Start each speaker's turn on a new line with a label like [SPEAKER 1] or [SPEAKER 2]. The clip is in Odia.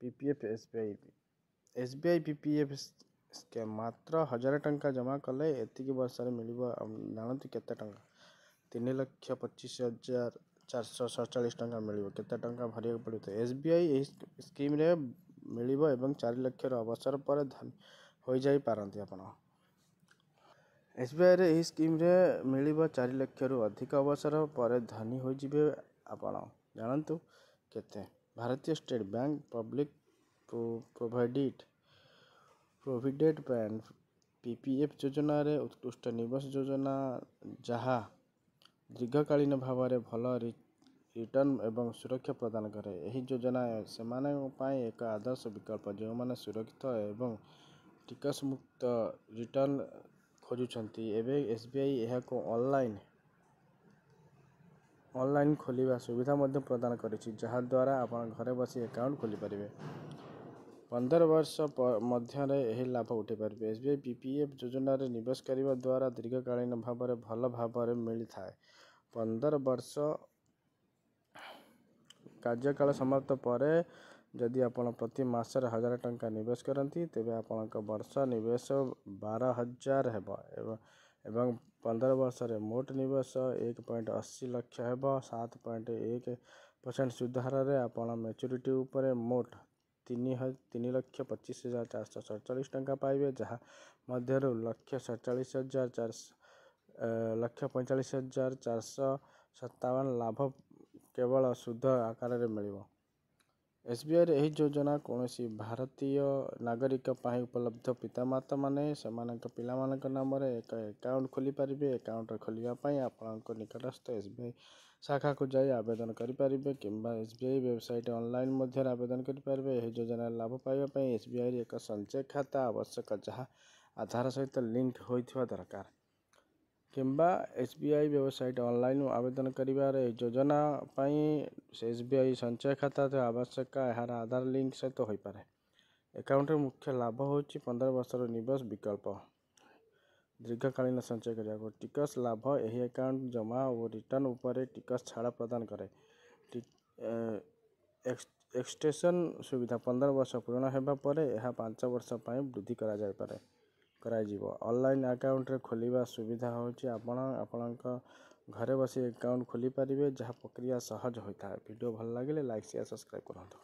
[SPEAKER 1] PPF SBI PPF ସ୍କେମ୍ ମାତ୍ର 1000 ଟଙ୍କା ଜମା କଲେ ଏତିକି ବର୍ଷରେ ମିଳିବ। ଜାଣନ୍ତୁ କେତେ ଟଙ୍କା? 3,25,447 ଟଙ୍କା ମିଳିବ। କେତେ ଟଙ୍କା ଭରିବାକୁ ପଡ଼ିବ? SBI ଏହି ସ୍କିମ୍ରେ ମିଳିବ ଏବଂ 4 ଲକ୍ଷର ଅବସର ପରେ ଧନୀ ହୋଇଯାଇପାରନ୍ତି ଆପଣ। SBIରେ ଏହି ସ୍କିମ୍ରେ ମିଳିବ 4 ଲକ୍ଷରୁ ଅଧିକ ଅବସର ପରେ ଧନୀ ହୋଇଯିବେ ଆପଣ। ଜାଣନ୍ତୁ କେତେ? ଭାରତୀୟ state bank public provident fund PPF ଯୋଜନାରେ ଉତ୍କୃଷ୍ଟ ନିବେଶ ଯୋଜନା, ଯାହା ଦୀର୍ଘକାଳୀନ ଭାବରେ ଭଲ ରିଟର୍ଣ୍ଣ ଏବଂ ସୁରକ୍ଷା ପ୍ରଦାନ କରେ। ଏହି ଯୋଜନା ସେମାନଙ୍କ ପାଇଁ ଏକ ଆଦର୍ଶ ବିକଳ୍ପ ଯେଉଁମାନେ ସୁରକ୍ଷିତ ଏବଂ ଟିକସମୁକ୍ତ ରିଟର୍ଣ୍ଣ ଖୋଜୁଛନ୍ତି। ଏବେ SBI ଏହାକୁ ଅନଲାଇନ୍ ଖୋଲିବା ସୁବିଧା ମଧ୍ୟ ପ୍ରଦାନ କରିଛି, ଯାହାଦ୍ୱାରା ଆପଣ ଘରେ ବସି ଆକାଉଣ୍ଟ ଖୋଲିପାରିବେ। 15 ବର୍ଷ ମଧ୍ୟରେ ଏହି ଲାଭ ଉଠାଇପାରିବେ। SBI PPF ଯୋଜନାରେ ନିବେଶ କରିବା ଦ୍ୱାରା ଦୀର୍ଘକାଳୀନ ଭାବରେ ଭଲ ଭାବରେ ମିଳିଥାଏ। 15 ବର୍ଷ କାର୍ଯ୍ୟକାଳ ସମାପ୍ତ ପରେ ଯଦି ଆପଣ ପ୍ରତି ମାସରେ 1000 ଟଙ୍କା ନିବେଶ କରନ୍ତି, ତେବେ ଆପଣଙ୍କ ବର୍ଷ ନିବେଶ 12,000 ହେବ ଏବଂ 15 ବର୍ଷରେ ମୋଟ ନିବେଶ 1.80 ଲକ୍ଷ ହେବ। 7.1% ସୁଧ ହାରରେ ଆପଣ ମ୍ୟାଚୁରିଟି ଉପରେ ମୋଟ 3,25,447 ଟଙ୍କା ପାଇବେ, ଯାହା ମଧ୍ୟରୁ 1,45,457 ଲାଭ କେବଳ ସୁଧ ଆକାରରେ ମିଳିବ। SBIର ଏହି ଯୋଜନା କୌଣସି ଭାରତୀୟ ନାଗରିକ ପାଇଁ ଉପଲବ୍ଧ। ପିତାମାତାମାନେ ସେମାନଙ୍କ ପିଲାମାନଙ୍କ ନାମରେ ଏକ ଆକାଉଣ୍ଟ ଖୋଲିପାରିବେ। ଆକାଉଣ୍ଟ ଖୋଲିବା ପାଇଁ ଆପଣଙ୍କ ନିକଟସ୍ଥ SBI ଶାଖାକୁ ଯାଇ ଆବେଦନ କରିପାରିବେ କିମ୍ବା SBI ୱେବସାଇଟ୍ ଅନଲାଇନ୍ ମଧ୍ୟରେ ଆବେଦନ କରିପାରିବେ। ଏହି ଯୋଜନାର ଲାଭ ପାଇବା ପାଇଁ SBIରେ ଏକ ସଞ୍ଚୟ ଖାତା ଆବଶ୍ୟକ, ଯାହା ଆଧାର ସହିତ ଲିଙ୍କ ହୋଇଥିବା ଦରକାର। କିମ୍ବା SBI ୱେବସାଇଟ୍ ଅନଲାଇନ୍ ଆବେଦନ କରିବାର ଏହି ଯୋଜନା ପାଇଁ SBI ସଞ୍ଚୟ ଖାତା ଆବଶ୍ୟକ, ଏହାର ଆଧାର ଲିଙ୍କ ସହିତ ହୋଇପାରେ। ଆକାଉଣ୍ଟର ମୁଖ୍ୟ ଲାଭ ହେଉଛି 15 ବର୍ଷର ନିବେଶ ବିକଳ୍ପ, ଦୀର୍ଘକାଳୀନ ସଞ୍ଚୟ କରିବାକୁ। ଟିକସ ଲାଭ ଏହି ଆକାଉଣ୍ଟ ଜମା ଓ ରିଟର୍ଣ୍ଣ ଉପରେ ଟିକସ ଛାଡ଼ ପ୍ରଦାନ କରେ। ଏକ୍ସଟେନସନ୍ ସୁବିଧା 15 ବର୍ଷ ପୂରଣ ହେବା ପରେ ଏହା 5 ବର୍ଷ ପାଇଁ ବୃଦ୍ଧି କରାଯିବ। ଅନଲାଇନ୍ ଆକାଉଣ୍ଟ ଖୋଲିବା ସୁବିଧା ହେଉଛି ଆପଣ ଆପଣଙ୍କ ଘରେ ବସି ଆକାଉଣ୍ଟ ଖୋଲିପାରିବେ, ଯାହା ପ୍ରକ୍ରିୟା ସହଜ ହୋଇଥାଏ। ଭିଡ଼ିଓ ଭଲ ଲାଗିଲେ ଲାଇକ୍, ସେୟାର, ସବସ୍କ୍ରାଇବ୍ କରନ୍ତୁ।